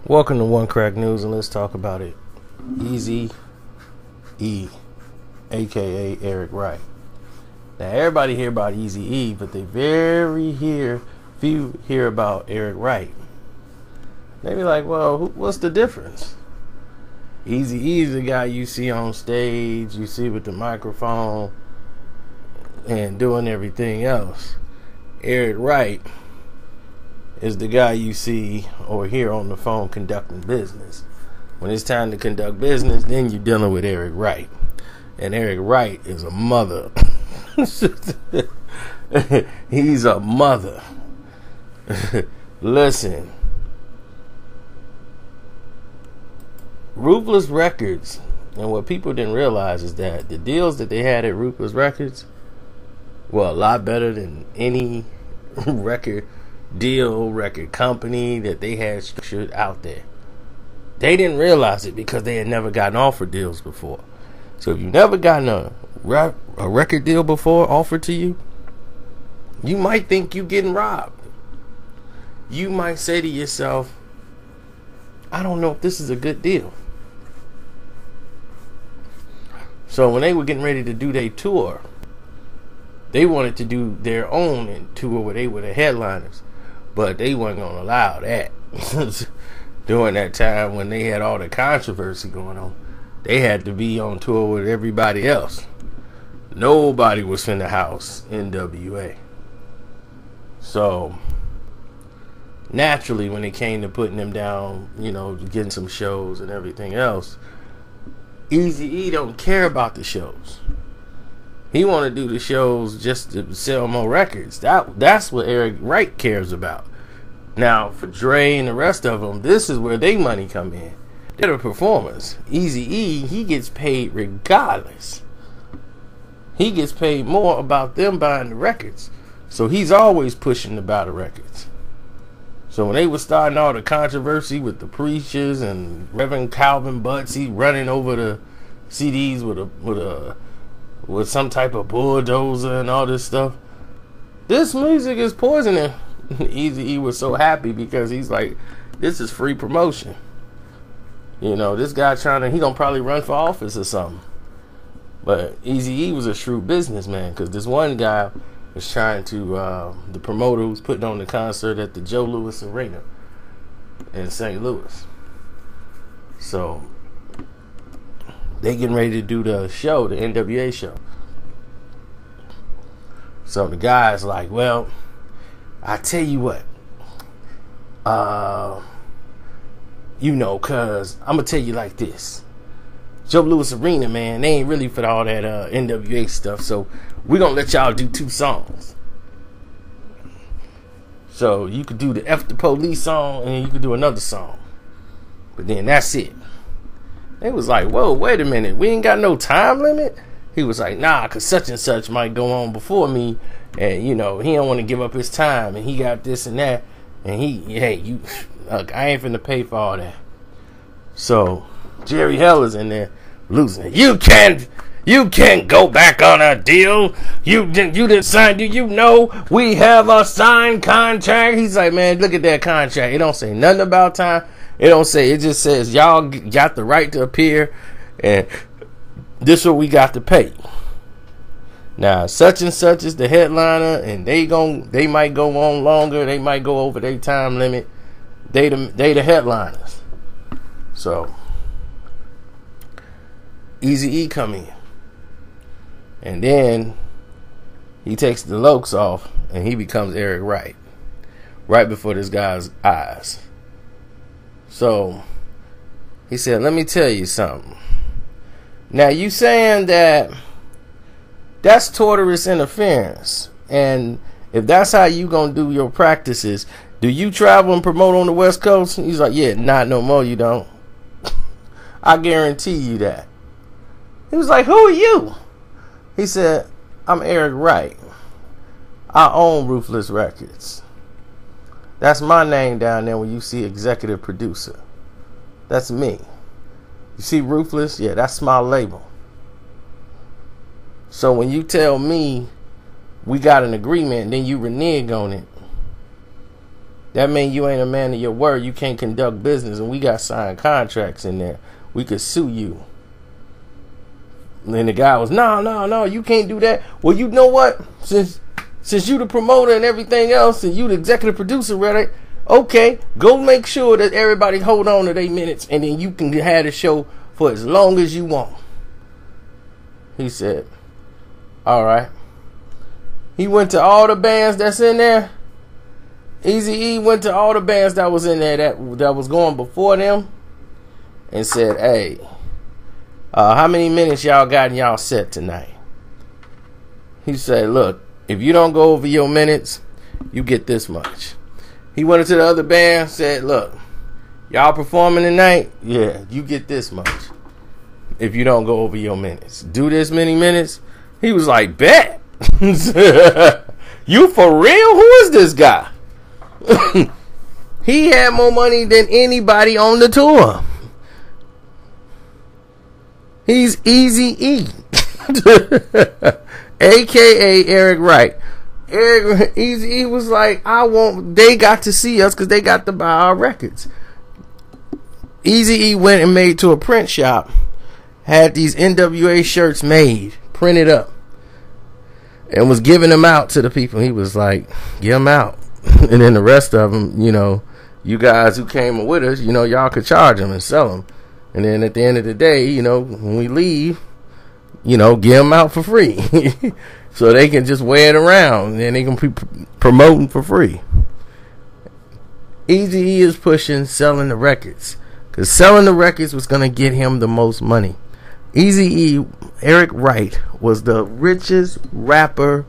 Welcome to One Crack News, and let's talk about it. Eazy E, aka Eric Wright. Now everybody hear about Eazy E, but they few hear about Eric Wright. They be like, well, what's the difference? Eazy E is the guy you see on stage, you see with the microphone and doing everything else. Eric Wright is the guy you see or hear on the phone conducting business. When it's time to conduct business, then you're dealing with Eric Wright. And Eric Wright is a mother. He's a mother. Listen. Ruthless Records, and what people didn't realize is that the deals that they had at Ruthless Records were a lot better than any record company that they had structured out there. They didn't realize it because they had never gotten offered deals before. So if you've never gotten a record deal before offered to you, you might think you're getting robbed. You might say to yourself, I don't know if this is a good deal. So when they were getting ready to do their tour, they wanted to do their own tour where they were the headliners. But they weren't going to allow that. During that time when they had all the controversy going on, they had to be on tour with everybody else. Nobody was finna house n.w.a. So, naturally, when it came to putting them down, getting some shows and everything else, Eazy E don't care about the shows. He want to do the shows just to sell more records. That's what Eric Wright cares about. Now, for Dre and the rest of them, this is where they money come in. They're the performers. Eazy E, he gets paid regardless. He gets paid more about them buying the records. So he's always pushing to buy the records. So when they were starting all the controversy with the preachers and Reverend Calvin Butts, he running over the CDs with some type of bulldozer and all this stuff. This music is poisoning. Eazy E was so happy because he's like, this is free promotion. This guy he gonna probably run for office or something. But Eazy E was a shrewd businessman, because this one guy was trying to, the promoter who was putting on the concert at the Joe Louis Arena in St. Louis. So they getting ready to do the show, the n.w.a show. So the guy's like, well, I tell you what, cause I'm gonna tell you like this. Joe Louis Arena, man, they ain't really for all that n.w.a stuff, so we're gonna let y'all do 2 songs. So you could do the F the Police song, and you could do another song. But then that's it. They was like, whoa, wait a minute, we ain't got no time limit? He was like, nah, cause such and such might go on before me, and he don't want to give up his time, and he got this and that, and look, I ain't finna pay for all that. So Jerry Hell is in there losing it. You can't go back on a deal. You didn't sign. Do you know we have a signed contract? He's like, man, look at that contract. It don't say nothing about time. It just says y'all got the right to appear, and this is what we got to pay. Now, such and such is the headliner, and they might go on longer. They might go over their time limit. They the headliners. So Eazy E come in, and then he takes the lokes off, and he becomes Eric Wright right before this guy's eyes. So he said, let me tell you something. Now, you saying that's torturous interference, and if that's how you gonna do your practices, do you travel and promote on the West Coast? He's like, yeah, not no more, you don't. I guarantee you that. He was like, who are you? He said, I'm Eric Wright. I own Ruthless Records. That's my name down there when you see executive producer. That's me. You see Ruthless? Yeah, that's my label. So when you tell me we got an agreement and then you renege on it, that means you ain't a man of your word. You can't conduct business, and we got signed contracts in there. We could sue you. And then the guy was, no, you can't do that. Well, you know what? Since you the promoter and everything else, and you the executive producer, right? Okay, go make sure that everybody hold on to their minutes, and then you can have the show for as long as you want. He said, all right. He went to all the bands that's in there. Eazy E went to all the bands that was in there that was going before them and said, hey, how many minutes y'all got in y'all set tonight? He said, look, if you don't go over your minutes, you get this much. He went into the other band, said, look, y'all performing tonight? Yeah, you get this much if you don't go over your minutes. Do this many minutes? He was like, bet. You for real? Who is this guy? He had more money than anybody on the tour. He's Eazy E. AKA Eric Wright. Eazy E was like, they got to see us because they got to buy our records. Eazy E went and made to a print shop, had these n.w.a shirts made, printed up, and was giving them out to the people. He was like, give them out. And then the rest of them, you guys who came with us, y'all could charge them and sell them. And then at the end of the day, when we leave, give them out for free. So they can just wear it around and they can be promoting for free. Eazy E is pushing selling the records, because selling the records was going to get him the most money. Eazy E, Eric Wright, was the richest rapper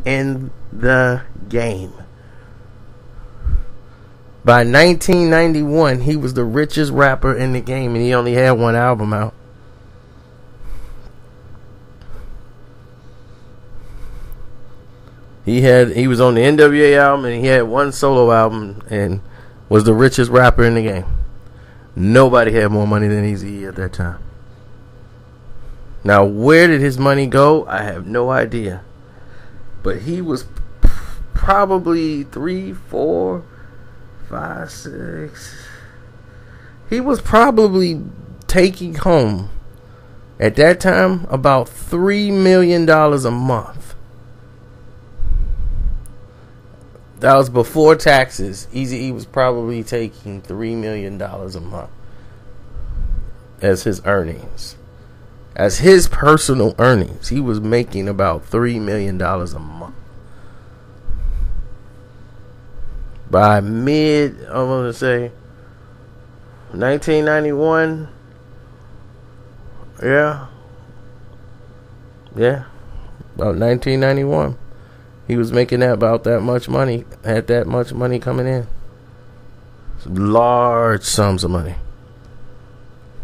in the game. By 1991, he was the richest rapper in the game, and he only had one album out. He was on the n.w.a album, and he had one solo album, and was the richest rapper in the game. Nobody had more money than Eazy E at that time. Now, where did his money go? I have no idea. But he was probably 3, 4, 5, 6. He was probably taking home at that time about $3 million a month. That was before taxes. Eazy E was probably taking $3 million a month as his earnings. As his personal earnings, he was making about $3 million a month. By I'm going to say 1991, yeah, about 1991, he was making about that much money, had that much money coming in, large sums of money.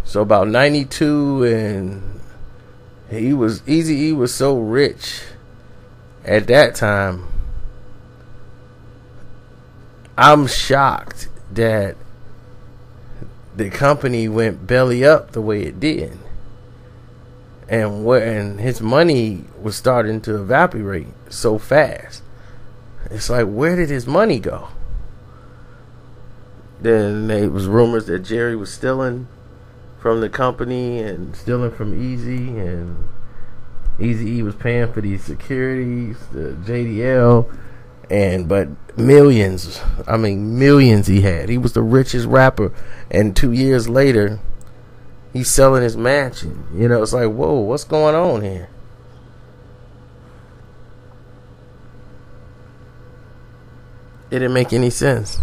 So about 92, and Eazy E was so rich at that time. I'm shocked that the company went belly up the way it did, and his money was starting to evaporate so fast. It's like, where did his money go? Then there was rumors that Jerry was stealing from the company and stealing from Eazy, and Eazy E was paying for these securities, the JDL. But millions he had. He was the richest rapper, and 2 years later he's selling his mansion. It's like, whoa, what's going on here? It didn't make any sense.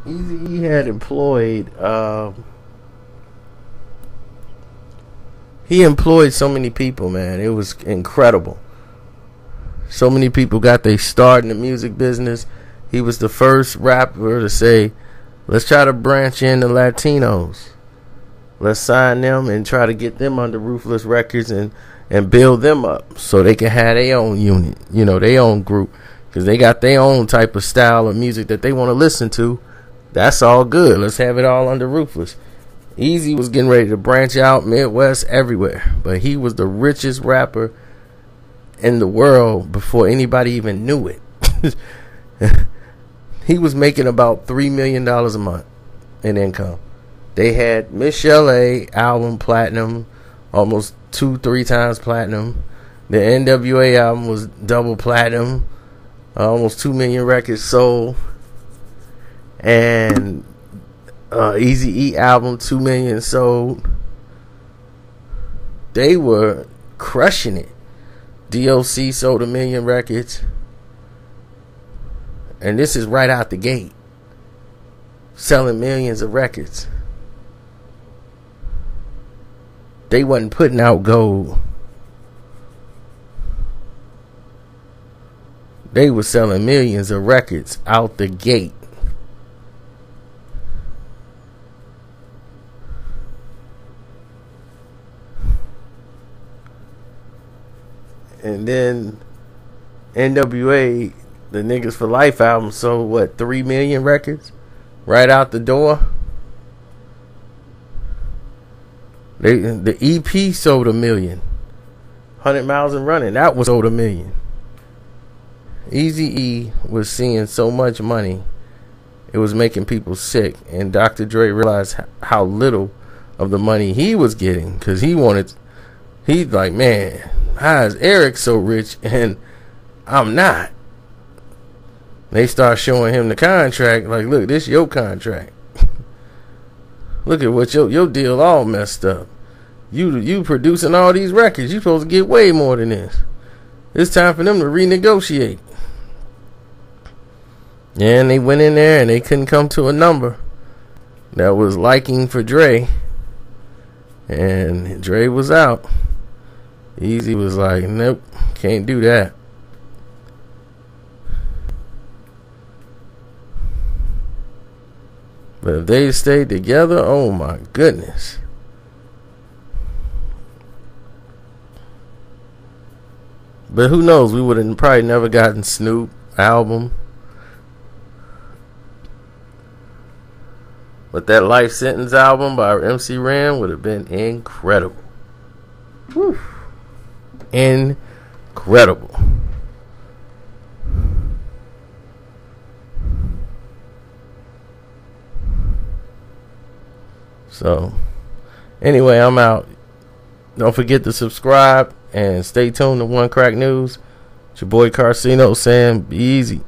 Eazy E had employed he employed so many people, man. It was incredible. So many people got their start in the music business. He was the first rapper to say, let's try to branch into Latinos. Let's sign them and try to get them under Ruthless Records and build them up so they can have their own unit, their own group, because they got their own type of style of music that they want to listen to. That's all good. Let's have it all under Ruthless. Eazy was getting ready to branch out Midwest everywhere, but he was the richest rapper in the world before anybody even knew it. He was making about $3 million a month in income. They had Michelle A album platinum, almost 2-3 times platinum. The n.w.a album was double platinum, almost 2 million records sold. And Eazy E album, 2 million sold. They were crushing it. DOC sold 1 million records. And this is right out the gate, selling millions of records. They wasn't putting out gold. They were selling millions of records out the gate. And then n.w.a, the Niggas for Life album, sold what, 3 million records right out the door. The EP sold 1 million. 100 Miles and Running, that was sold 1 million. Eazy E was seeing so much money, it was making people sick. And Dr. Dre realized how little of the money he was getting, because he's like, man, how is Eric so rich and I'm not? They start showing him the contract, like, look, this your contract. Look at what your deal all messed up. You producing all these records, you supposed to get way more than this. It's time for them to renegotiate. And they went in there and they couldn't come to a number that was liking for Dre. And Dre was out. Eazy was like, nope, can't do that. But if they stayed together, oh my goodness. But who knows? We would have probably never gotten Snoop album. But that Life Sentence album by MC Ren would have been incredible. Whew. Incredible. So, anyway, I'm out. Don't forget to subscribe and stay tuned to One Crack News. It's your boy Carcino saying, be easy.